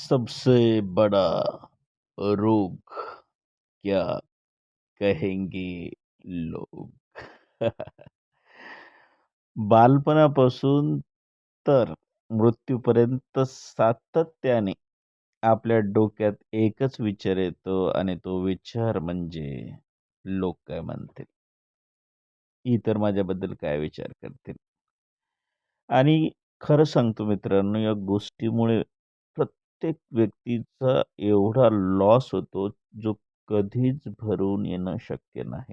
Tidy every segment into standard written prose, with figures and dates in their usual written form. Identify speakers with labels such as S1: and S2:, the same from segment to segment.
S1: सबसे बड़ा रोग क्या कहेंगे लोग? बालपणापासून तर मृत्यूपर्यंत सातत्याने आपल्या डोक्यात एकच विचार येतो आणि तो विचार म्हणजे लोक काय म्हणतील? इतर माझ्याबद्दल काय विचार करतील? आणि खरं सांगतो मित्रांनो, या गोष्टीमुळे प्रत्येक व्यक्तीचा एवढा लॉस होतो, जो कधीच भरून येणं शक्य नाही.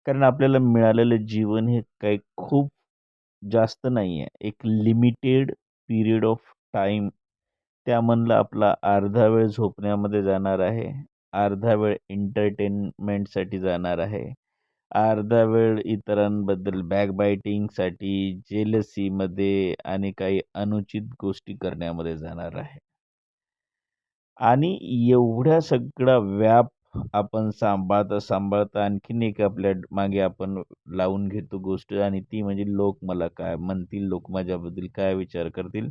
S1: कारण आपल्याला मिळालेलं जीवन हे काही खूप जास्त नाहीये. एक लिमिटेड पिरियड ऑफ टाईम त्यामधला आपला अर्धा वेळ झोपण्यामध्ये जाणार आहे. अर्धा वेळ एंटरटेनमेंटसाठी जाणार आहे. अर्धा वेळ इतरांबद्दल बॅकबायटिंगसाठी, जेलसीमध्ये आणि काही अनुचित गोष्टी करण्यामध्ये जाणार आहे. आणि एवढा सगळा व्याप आपण सांभाळता आणखीन एक आपल्या मागे आपण लावून घेतो गोष्ट आणि ती म्हणजे लोक मला काय म्हणतील, लोक माझ्याबद्दल काय विचार करतील.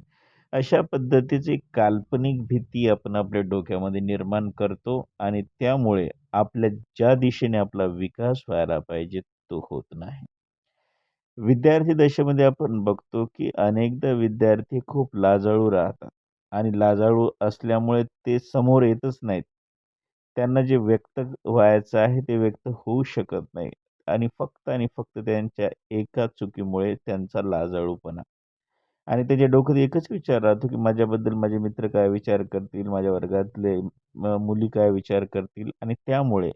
S1: अशा पद्धतीची काल्पनिक भीती आपण आपल्या डोक्यामध्ये निर्माण करतो आणि त्यामुळे आपल्या ज्या दिशेने आपला विकास व्हायला पाहिजे तो होत नाही. विद्यार्थी दशेमध्ये आपण बघतो, की अनेकदा विद्यार्थी खूप लाजाळू राहतात आणि लाजाळू असल्यामुळे ते समोर येतच नाहीत. त्यांना जे व्यक्त व्हायचं आहे ते व्यक्त होऊ शकत नाही आणि फक्त त्यांच्या एका चुकीमुळे त्यांचा लाजाळूपणा आणि त्याच्या डोक्यात एकच विचार राहतो, की माझ्याबद्दल माझे मित्र काय विचार करतील, माझ्या वर्गातले मुली काय विचार करतील आणि त्यामुळे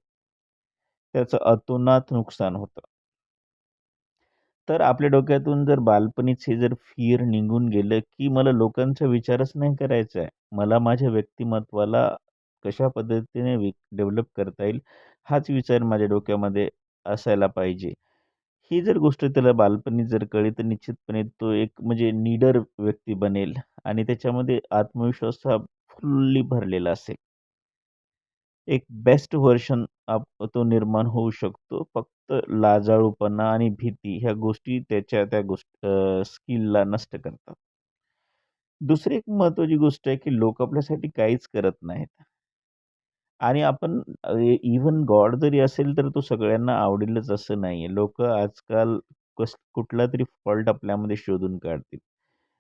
S1: त्याचं अतोनात नुकसान होतं. तर आपल्या डोक्यातून जर बालपणीच हे जर फिअर निघून गेलं, की मला लोकांचा विचारच नाही करायचा आहे. मला माझ्या व्यक्तिमत्त्वाला कशा पद्धतीने डेव्हलप करता येईल, हाच विचार माझ्या डोक्यामध्ये असायला पाहिजे. ही जर गोष्ट त्याला बालपणी जर कळली, तर निश्चितपणे तो एक म्हणजे नीडर व्यक्ती बनेल आणि त्याच्यामध्ये आत्मविश्वास हा फुल्ली भरलेला असेल. एक बेस्ट व्हर्जन तो निर्माण होऊ शकतो. फक्त लाजाळूपणा आणि भीती ह्या गोष्टी त्या स्किलला नष्ट करतात. दुसरी एक महत्त्वाची गोष्ट आहे, की लोक आपल्यासाठी काहीच करत नाहीत. आणि आपण इव्हन गॉड जरी असेल, तर तो सगळ्यांना आवडेलच असं नाहीये. लोकं आजकाल कुठलातरी फॉल्ट आपल्यामध्ये शोधून काढतील.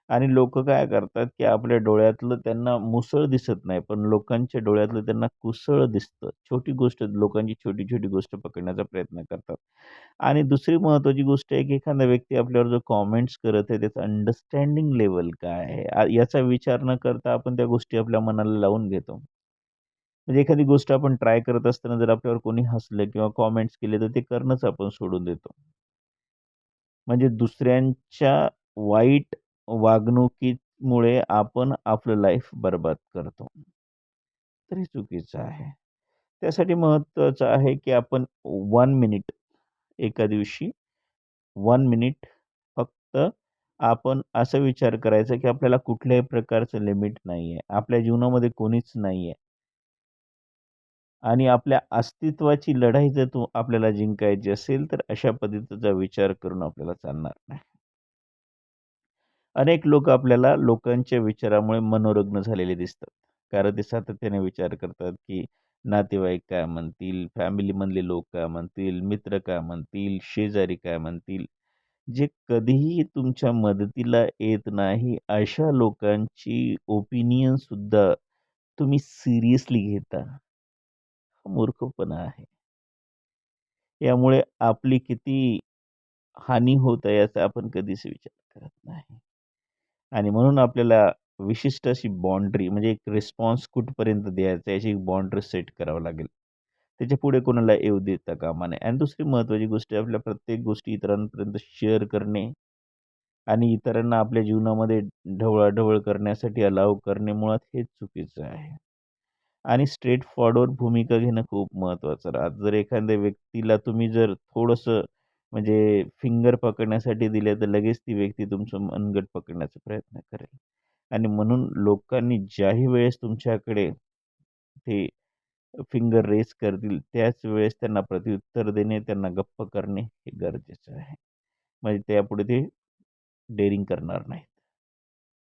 S1: आणि लोकं काय करतात, की आपल्या डोळ्यातलं त्यांना मुसळ दिसत नाही, पण लोकांच्या डोळ्यातलं त्यांना कुसळ दिसतं. छोटी गोष्ट लोकांची छोटी-छोटी गोष्ट पकडण्याचा प्रयत्न करतात. आणि दुसरी महत्त्वाची गोष्ट आहे, की एखादा व्यक्ती आपल्यावर जो कमेंट्स करत आहे, त्याचं अंडरस्टँडिंग लेव्हल काय आहे? याचा विचार न करता आपण त्या गोष्टी आपल्या मनाला लावून घेतो. म्हणजे एखादी गोष्ट आपण ट्राय करत असताना जर आपल्यावर कोणी हसलं किंवा कमेंट्स केले, तर ते करणंच आपण सोडून देतो. म्हणजे दुसऱ्यांच्या वाईट वागणुकीमुळे आपण आपलं लाईफ बरबाद करतो. तर हे चुकीचं आहे. त्यासाठी महत्त्वाचं आहे, की आपण 1 मिनिट एका दिवशी 1 मिनिट फक्त आपण असा विचार करायचा, की आपल्याला कुठल्याही प्रकारचं लिमिट नाहीये. आपल्या जीवनामध्ये कोणीच नाहीये. आणि आपल्या अस्तित्वाची लढाई जर आपल्याला जिंकायची असेल, तर अशा पद्धतीचा विचार करून आपल्याला चालणार नाही. अनेक लोक आपल्याला लोकांच्या विचारामुळे मनोरुग्ण झालेले दिसतात. कारण ते सातत्याने विचार करतात, की नातेवाईक काय म्हणतील, फॅमिलीमधले लोक काय म्हणतील, मित्र काय म्हणतील, शेजारी काय म्हणतील. जे कधीही तुमच्या मदतीला येत नाही, अशा लोकांची ओपिनियन सुद्धा तुम्ही सिरियसली घेता. हा मूर्खपणा आहे. यामुळे आपली किती हानी होत आहे याचा आपण कधीच विचार करत नाही. आणि म्हणून आपल्याला विशिष्ट अशी बाउंडरी म्हणजे एक रिस्पॉन्स कुठपर्यंत द्यायचा याची एक बाउंडरी सेट करावं लागेल. त्याच्यापुढे कोणाला येऊ देता कामा नये. आणि दुसरी महत्त्वाची गोष्ट आहे आपल्या प्रत्येक गोष्टी इतरांपर्यंत शेअर करणे आणि इतरांना आपल्या जीवनामध्ये ढवळाढवळ करण्यासाठी अलाव करणे मुळात हेच चुकीचं आहे. आणि स्ट्रेट फॉरवर्ड भूमिका घेणं खूप महत्त्वाचं राहतं. जर एखाद्या व्यक्तीला तुम्ही जर थोडंसं म्हणजे फिंगर पकडण्यासाठी दिले, तर लगेच ती व्यक्ती तुमचं मनगट पकडण्याचा प्रयत्न करेल. आणि म्हणून लोकांनी ज्याही वेळेस तुमच्याकडे ते फिंगर रेज करतील, त्याच वेळेस त्यांना प्रत्युत्तर देणे, त्यांना गप्प करणे हे गरजेचं आहे. म्हणजे त्यापुढे ते डेअरिंग करणार नाहीत.